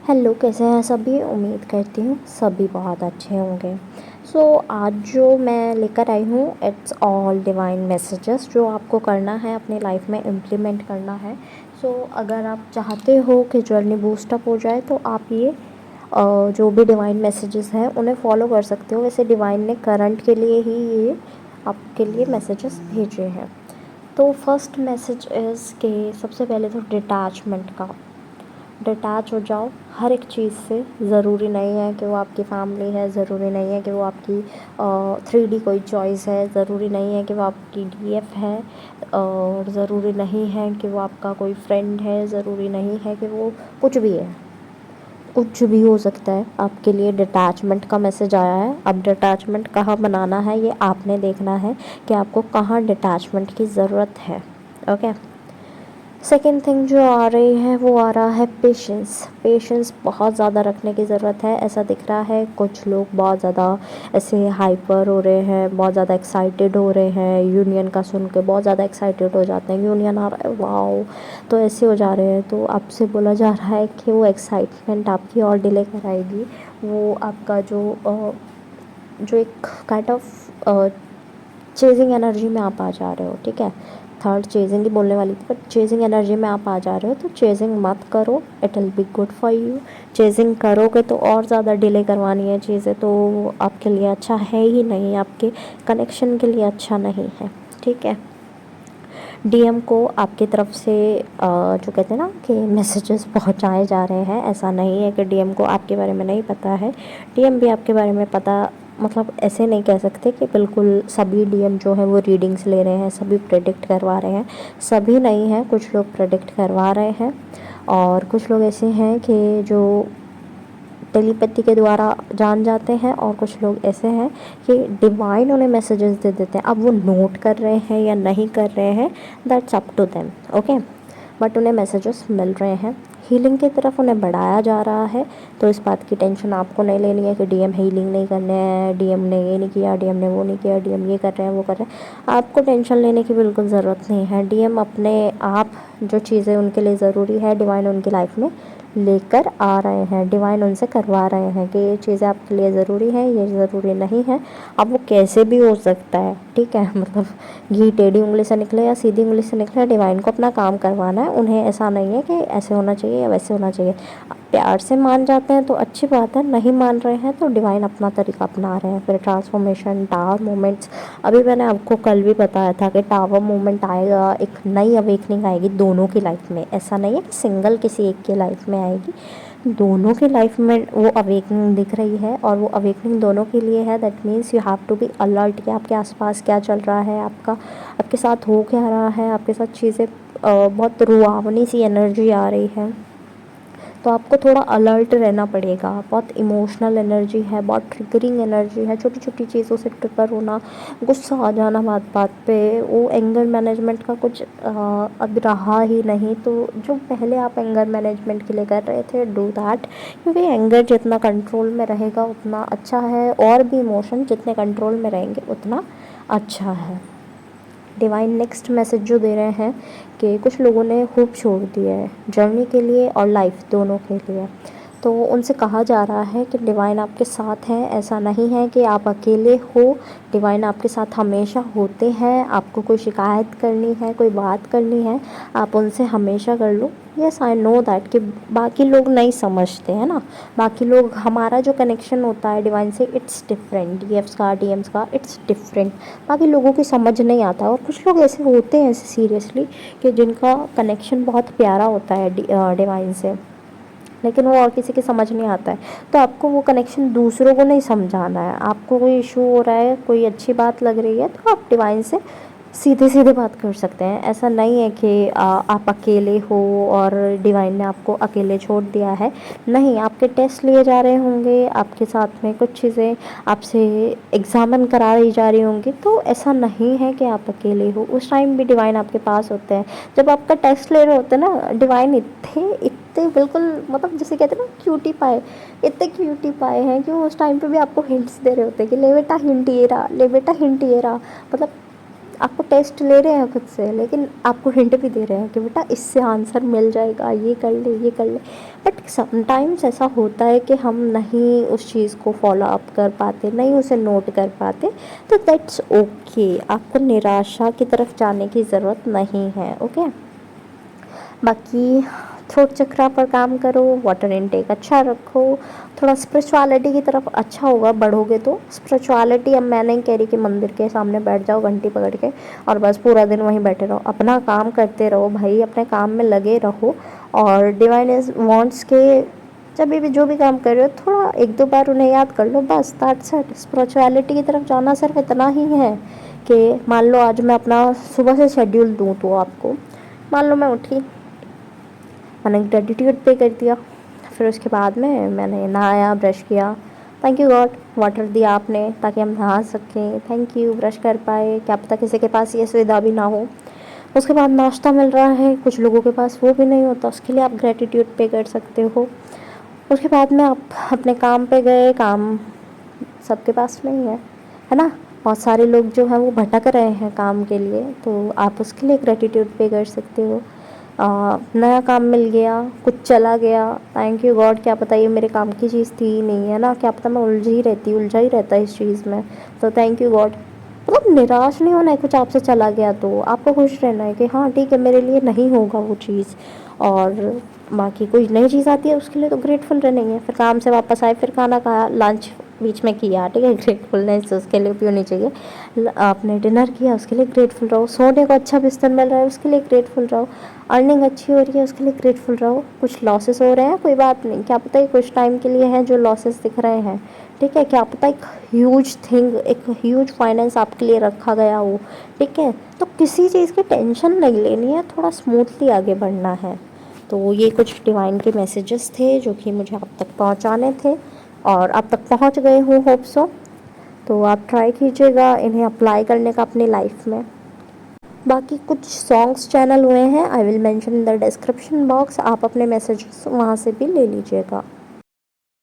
Hello, कैसे हैं सभी। उम्मीद करती हूँ सभी बहुत अच्छे होंगे। आज जो मैं लेकर आई हूँ इट्स ऑल डिवाइन मैसेजेस जो आपको करना है अपनी लाइफ में इम्प्लीमेंट करना है। अगर आप चाहते हो कि जर्नी बूस्टअप हो जाए तो आप ये जो भी डिवाइन मैसेजेस हैं उन्हें फॉलो कर सकते हो। वैसे डिवाइन ने करंट के लिए ही ये आपके लिए मैसेजेस भेजे हैं। तो फर्स्ट मैसेज इज़ कि सबसे पहले तो डिटैचमेंट का। डिटैच हो जाओ हर एक चीज़ से। ज़रूरी नहीं है कि वो आपकी फैमिली है, ज़रूरी नहीं है कि वो आपकी 3D कोई चॉइस है, ज़रूरी नहीं है कि वो आपकी DF है, और ज़रूरी नहीं है कि वो आपका कोई फ्रेंड है, ज़रूरी नहीं है कि वो कुछ भी है। कुछ भी हो सकता है। आपके लिए डिटैचमेंट का मैसेज आया है। अब डिटैचमेंट कहाँ बनाना है ये आपने देखना है कि आपको कहाँ डिटैचमेंट की ज़रूरत है। ओके। सेकेंड थिंग जो आ रही है वो आ रहा है पेशेंस। पेशेंस बहुत ज़्यादा रखने की ज़रूरत है। ऐसा दिख रहा है कुछ लोग बहुत ज़्यादा ऐसे हाइपर हो रहे हैं, बहुत ज़्यादा एक्साइटेड हो रहे हैं। यूनियन का सुन के बहुत ज़्यादा एक्साइटेड हो जाते हैं, यूनियन आ रहा है वाओ, तो ऐसे हो जा रहे हैं। तो आपसे बोला जा रहा है कि वो एक्साइटमेंट आपकी और डिले कराएगी। वो आपका जो एक काइंड ऑफ चेजिंग एनर्जी में आप आ जा रहे हो। ठीक है, थर्ड चेजिंग ही बोलने वाली थी, बट चेजिंग एनर्जी में आप आ जा रहे हो। तो चेजिंग मत करो, it will be good for you. Chasing करोगे तो और ज़्यादा डिले करवानी है चीज़ें, तो आपके लिए अच्छा है ही नहीं, आपके कनेक्शन के लिए अच्छा नहीं है। ठीक है। DM को आपकी तरफ से जो कहते हैं ना कि मैसेजेस पहुंचाए जा रहे हैं। ऐसा नहीं है कि DM को आपके बारे में नहीं पता है, DM भी आपके बारे में पता। मतलब ऐसे नहीं कह सकते कि बिल्कुल सभी DM जो है वो रीडिंग्स ले रहे हैं, सभी प्रेडिक्ट करवा रहे हैं। सभी नहीं है, कुछ लोग प्रेडिक्ट करवा रहे हैं और कुछ लोग ऐसे हैं कि जो टेलीपैथी के द्वारा जान जाते हैं, और कुछ लोग ऐसे हैं कि डिवाइन उन्हें मैसेजेस दे देते हैं। अब वो नोट कर रहे हैं या नहीं कर रहे हैं, that's up to them. Okay, but उन्हें मैसेजेस मिल रहे हैं। हीलिंग की तरफ उन्हें बढ़ाया जा रहा है। तो इस बात की टेंशन आपको नहीं लेनी है कि DM हीलिंग नहीं करने हैं, DM ने ये नहीं किया, DM ने वो नहीं किया, DM ये कर रहे हैं वो कर रहे हैं। आपको टेंशन लेने की बिल्कुल ज़रूरत नहीं है। DM अपने आप जो चीज़ें उनके लिए ज़रूरी है डिवाइन उनकी लाइफ में लेकर आ रहे हैं। डिवाइन उनसे करवा रहे हैं कि ये चीज़ें आपके लिए ज़रूरी है, ये ज़रूरी नहीं है। अब वो कैसे भी हो सकता है। ठीक है, मतलब घी टेढ़ी उंगली से निकले या सीधी उंगली से निकले, डिवाइन को अपना काम करवाना है। उन्हें ऐसा नहीं है कि ऐसे होना चाहिए या वैसे होना चाहिए। प्यार से मान जाते हैं तो अच्छी बात है, नहीं मान रहे हैं तो डिवाइन अपना तरीका अपना रहे हैं। फिर ट्रांसफॉर्मेशन, टावर मोमेंट्स, अभी मैंने आपको कल भी बताया था कि टावर मोमेंट आएगा, एक नई अवेकनिंग आएगी दोनों की लाइफ में। ऐसा नहीं है कि सिंगल किसी एक की लाइफ में आएगी, दोनों की लाइफ में वो अवेकनिंग दिख रही है, और वो अवेकनिंग दोनों के लिए है। That means you have to be alert कि आपके आसपास क्या चल रहा है, आपके साथ हो क्या रहा है, आपके साथ चीज़ें बहुत रुआवनी सी एनर्जी आ रही है, तो आपको थोड़ा अलर्ट रहना पड़ेगा। बहुत इमोशनल एनर्जी है, बहुत ट्रिगरिंग एनर्जी है, छोटी छोटी चीज़ों से ट्रिगर होना, गुस्सा आ जाना बात बात पे। वो एंगर मैनेजमेंट का कुछ अब रहा ही नहीं। तो जो पहले आप एंगर मैनेजमेंट के लिए कर रहे थे, डू दैट, क्योंकि एंगर जितना कंट्रोल में रहेगा उतना अच्छा है, और भी इमोशन जितने कंट्रोल में रहेंगे उतना अच्छा है। डिवाइन नेक्स्ट मैसेज जो दे रहे हैं कि कुछ लोगों ने होप छोड़ दिया है जर्नी के लिए और लाइफ दोनों के लिए। तो उनसे कहा जा रहा है कि डिवाइन आपके साथ हैं, ऐसा नहीं है कि आप अकेले हो। डिवाइन आपके साथ हमेशा होते हैं। आपको कोई शिकायत करनी है, कोई बात करनी है, आप उनसे हमेशा कर लो। यस, आई नो दैट कि बाकी लोग नहीं समझते हैं ना। बाकी लोग, हमारा जो कनेक्शन होता है डिवाइन से इट्स डिफरेंट, DFs का DMs का इट्स डिफरेंट। बाकी लोगों की समझ नहीं आता, और कुछ लोग ऐसे होते हैं ऐसे सीरियसली कि जिनका कनेक्शन बहुत प्यारा होता है डिवाइन से, लेकिन वो और किसी की समझ नहीं आता है। तो आपको वो कनेक्शन दूसरों को नहीं समझाना है। आपको कोई इशू हो रहा है, कोई अच्छी बात लग रही है, तो आप डिवाइन से सीधे सीधे बात कर सकते हैं। ऐसा नहीं है कि आप अकेले हो और डिवाइन ने आपको अकेले छोड़ दिया है। नहीं, आपके टेस्ट लिए जा रहे होंगे, आपके साथ में कुछ चीज़ें आपसे एग्जामिन कराई जा रही होंगी, तो ऐसा नहीं है कि आप अकेले हो। उस टाइम भी डिवाइन आपके पास होते हैं। जब आपका टेस्ट ले रहे होते हैं ना, डिवाइन इतने इतने बिल्कुल, मतलब जिसे कहते हैं ना क्यूटी पाए, इतने क्यूटी पाए हैं कि वो उस टाइम पे भी आपको हिंट्स दे रहे होते हैं कि ले बेटा हिंट ये रहा, ले बेटा हिंट ये रहा। मतलब आपको टेस्ट ले रहे हैं खुद से, लेकिन आपको हिंट भी दे रहे हैं कि बेटा इससे आंसर मिल जाएगा, ये कर ले, ये कर ले। बट समटाइम्स ऐसा होता है कि हम नहीं उस चीज़ को फॉलो अप कर पाते, नहीं उसे नोट कर पाते, तो दैट्स ओके। आपको निराशा की तरफ जाने की ज़रूरत नहीं है, ओके। बाकी थ्रोट चक्रा पर काम करो, वाटर इनटेक अच्छा रखो, थोड़ा स्पिरिचुअलिटी की तरफ अच्छा होगा बढ़ोगे तो। स्पिरिचुअलिटी अब मैं नहीं कह रही कि मंदिर के सामने बैठ जाओ घंटी पकड़ के और बस पूरा दिन वहीं बैठे रहो। अपना काम करते रहो भाई, अपने काम में लगे रहो। और डिवाइन इज वांट्स के जब भी जो भी काम कर रहे हो थोड़ा एक दो बार उन्हें याद कर लो, बस दैट्स इट। स्पिरिचुअलिटी की तरफ जाना सिर्फ इतना ही है कि मान लो आज मैं अपना सुबह से शेड्यूल दूँ तो आपको, मान लो मैं उठी, मैंने ग्रेटिट्यूड पे कर दिया, फिर उसके बाद में मैंने नहाया, ब्रश किया, थैंक यू गॉड वाटर दिया आपने ताकि हम नहा सकें, थैंक यू ब्रश कर पाए, क्या पता किसी के पास ये सुविधा भी ना हो। उसके बाद नाश्ता मिल रहा है, कुछ लोगों के पास वो भी नहीं होता, उसके लिए आप ग्रेटिट्यूड पे कर सकते हो। उसके बाद में आप अपने काम पे गए, काम सबके पास नहीं है ना, बहुत सारे लोग जो हैं वो भटक रहे हैं काम के लिए, तो आप उसके लिए ग्रेटिट्यूड पे कर सकते हो। नया काम मिल गया, कुछ चला गया, थैंक यू गॉड, क्या पता ये मेरे काम की चीज़ थी ही नहीं, है ना, क्या पता मैं उलझा ही रहता इस चीज़ में, तो थैंक यू गॉड। मतलब निराश नहीं होना है, कुछ आपसे चला गया तो आपको खुश रहना है कि हाँ ठीक है मेरे लिए नहीं होगा वो चीज़। और बाकी कोई नई चीज़ आती है उसके लिए तो ग्रेटफुल रहना ही है। फिर काम से वापस आए, फिर खाना खाया, लंच बीच में किया, ठीक है, ग्रेटफुलनेस उसके लिए भी होनी चाहिए। आपने डिनर किया उसके लिए ग्रेटफुल रहो, सोने को अच्छा बिस्तर मिल रहा है उसके लिए ग्रेटफुल रहो, अर्निंग अच्छी हो रही है उसके लिए ग्रेटफुल रहो। कुछ लॉसेस हो रहे हैं कोई बात नहीं, क्या पता ये कुछ टाइम के लिए है जो लॉसेस दिख रहे हैं, ठीक है, क्या पता एक ह्यूज थिंग, एक ह्यूज फाइनेंस आपके लिए रखा गया हो, ठीक है। तो किसी चीज़ की टेंशन नहीं लेनी है, थोड़ा स्मूथली आगे बढ़ना है। तो ये कुछ डिवाइन के मैसेजेस थे जो कि मुझे आप तक पहुंचाने थे और आप तक पहुंच गए हूँ, होप सो। तो आप ट्राई कीजिएगा इन्हें अप्लाई करने का अपनी लाइफ में। बाकी कुछ सॉन्ग्स चैनल हुए हैं, I will mention in the description box, आप अपने मैसेजेस वहाँ से भी ले लीजिएगा।